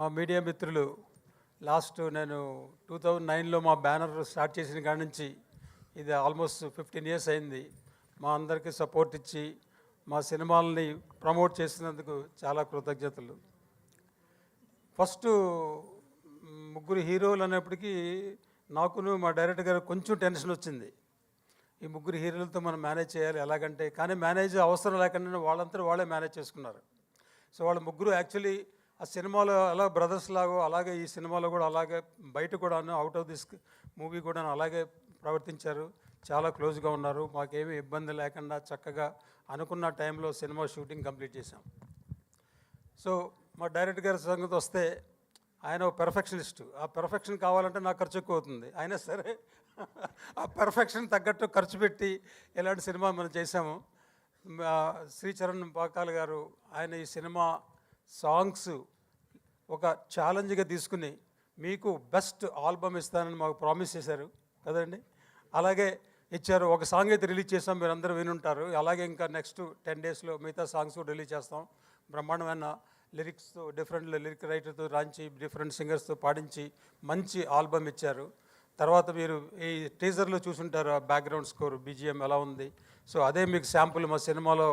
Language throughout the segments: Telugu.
మా మీడియా మిత్రులు నేను 2009లో మా బ్యానర్ స్టార్ట్ చేసిన కాడి నుంచి ఇది ఆల్మోస్ట్ 15 ఇయర్స్ అయింది. మా అందరికీ సపోర్ట్ ఇచ్చి మా సినిమాలని ప్రమోట్ చేసినందుకు చాలా కృతజ్ఞతలు. ఫస్ట్ ముగ్గురు హీరోలు అనేప్పటికీ నాకును మా డైరెక్టర్ గారు కొంచెం టెన్షన్ వచ్చింది. ఈ ముగ్గురు హీరోలతో మనం మేనేజ్ చేయాలి ఎలాగంటే, కానీ మేనేజ్ అవసరం లేకుండా వాళ్ళంతా వాళ్ళే మేనేజ్ చేసుకున్నారు. సో వాళ్ళ ముగ్గురు యాక్చువల్లీ ఆ సినిమాలో అలా బ్రదర్స్ లాగో అలాగే ఈ సినిమాలో కూడా అలాగే బయట కూడాను అవుట్ ఆఫ్ దిస్ మూవీ కూడా అలాగే ప్రవర్తించారు. చాలా క్లోజ్గా ఉన్నారు. మాకేమీ ఇబ్బంది లేకుండా చక్కగా అనుకున్న టైంలో సినిమా షూటింగ్ కంప్లీట్ చేశాం. సో మా డైరెక్టర్ గారి సంగతి వస్తే ఆయన ఒక పెర్ఫెక్షనిస్టు. ఆ పెర్ఫెక్షన్ కావాలంటే నాకు ఖర్చు ఎక్కువ అవుతుంది. అయినా సరే ఆ పెర్ఫెక్షన్ తగ్గట్టు ఖర్చు పెట్టి ఇలాంటి సినిమా మనం చేశాము. శ్రీచరణ్ పాకాల గారు ఆయన ఈ సినిమా సాంగ్స్ ఒక ఛాలెంజ్గా తీసుకుని మీకు బెస్ట్ ఆల్బమ్ ఇస్తానని మాకు ప్రామిస్ చేశారు కదండి. అలాగే ఇచ్చారు. ఒక సాంగ్ అయితే రిలీజ్ చేస్తాం, మీరు అందరూ వినుంటారు. అలాగే ఇంకా నెక్స్ట్ 10 డేస్లో మిగతా సాంగ్స్ కూడా రిలీజ్ చేస్తాం. బ్రహ్మాండమైన లిరిక్స్తో డిఫరెంట్ లిరిక్ రైటర్తో రాంచి డిఫరెంట్ సింగర్స్తో పాడించి మంచి ఆల్బమ్ ఇచ్చారు. తర్వాత మీరు ఈ టీజర్లో చూసుంటారు ఆ బ్యాక్గ్రౌండ్ స్కోర్ బీజిఎం ఎలా ఉంది. సో అదే మీకు శాంపుల్ మా సినిమాలో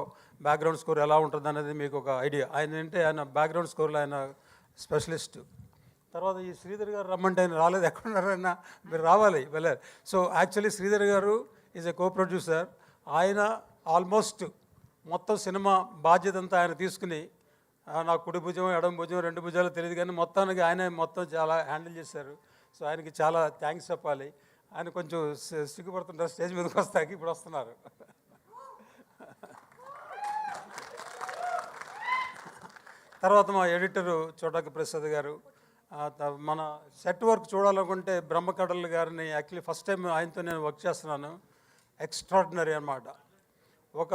బ్యాక్గ్రౌండ్ స్కోర్ ఎలా ఉంటుంది అనేది మీకు ఒక ఐడియా. ఆయన బ్యాక్గ్రౌండ్ స్కోర్లో ఆయన స్పెషలిస్ట్. తర్వాత ఈ శ్రీధర్ గారు రమ్మంటే ఆయన రాలేదు. ఎక్కడున్నారైనా మీరు రావాలి వెళ్ళారు. సో యాక్చువల్లీ శ్రీధర్ గారు ఈజ్ ఎ కో ప్రొడ్యూసర్. ఆయన ఆల్మోస్ట్ మొత్తం సినిమా బాధ్యత అంతా ఆయన తీసుకుని, నా కుడి భుజం ఎడమ భుజం 2 భుజాలు తెలియదు కానీ మొత్తానికి ఆయనే మొత్తం చాలా హ్యాండిల్ చేశారు. సో ఆయనకి చాలా థ్యాంక్స్ చెప్పాలి. ఆయన కొంచెం సిగ్గుపడుతుంటారు స్టేజ్ మీదకి వస్తాకి, ఇప్పుడు వస్తున్నారు. తర్వాత మా ఎడిటరు చోటాకి ప్రసాద్ గారు. మన సెట్ వర్క్ చూడాలనుకుంటే బ్రహ్మకడల్ గారిని యాక్చువల్లీ ఫస్ట్ టైం ఆయనతో నేను వర్క్ చేస్తున్నాను. ఎక్స్ట్రాడినరీ అన్నమాట. ఒక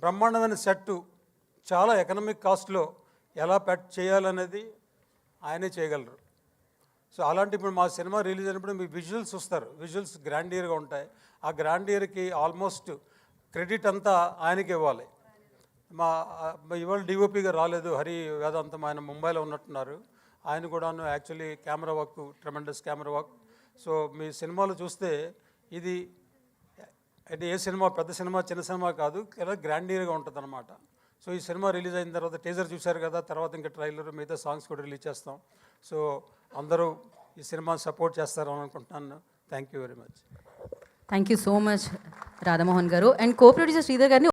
బ్రహ్మాండమైన సెట్టు చాలా ఎకనామిక్ కాస్ట్లో ఎలా చేయాలనేది ఆయనే చేయగలరు. సో అలాంటి ఇప్పుడు మా సినిమా రిలీజ్ అయినప్పుడు మీకు విజువల్స్ వస్తారు. విజువల్స్ గ్రాండియర్గా ఉంటాయి. ఆ గ్రాండియర్కి ఆల్మోస్ట్ క్రెడిట్ అంతా ఆయనకి ఇవ్వాలి. ఇవాళ డిఓపిగా రాలేదు హరి వేదాంతం, ఆయన ముంబైలో ఉన్నట్టున్నారు. ఆయన కూడాను actually camera work tremendous camera work. So మీ సినిమాలు చూస్తే ఇది అంటే ఏ సినిమా పెద్ద సినిమా చిన్న సినిమా కాదు, ఇలా గ్రాండియర్గా ఉంటుంది అనమాట. సో ఈ సినిమా రిలీజ్ అయిన తర్వాత టీజర్ చూశారు కదా, తర్వాత ఇంకా ట్రైలర్ మిగతా సాంగ్స్ కూడా రిలీజ్ చేస్తాం. సో అందరూ ఈ సినిమాని సపోర్ట్ చేస్తారని అనుకుంటున్నాను. Thank you very much. Thank you so much Radhamohan garu. And co producer Sridhar గారిని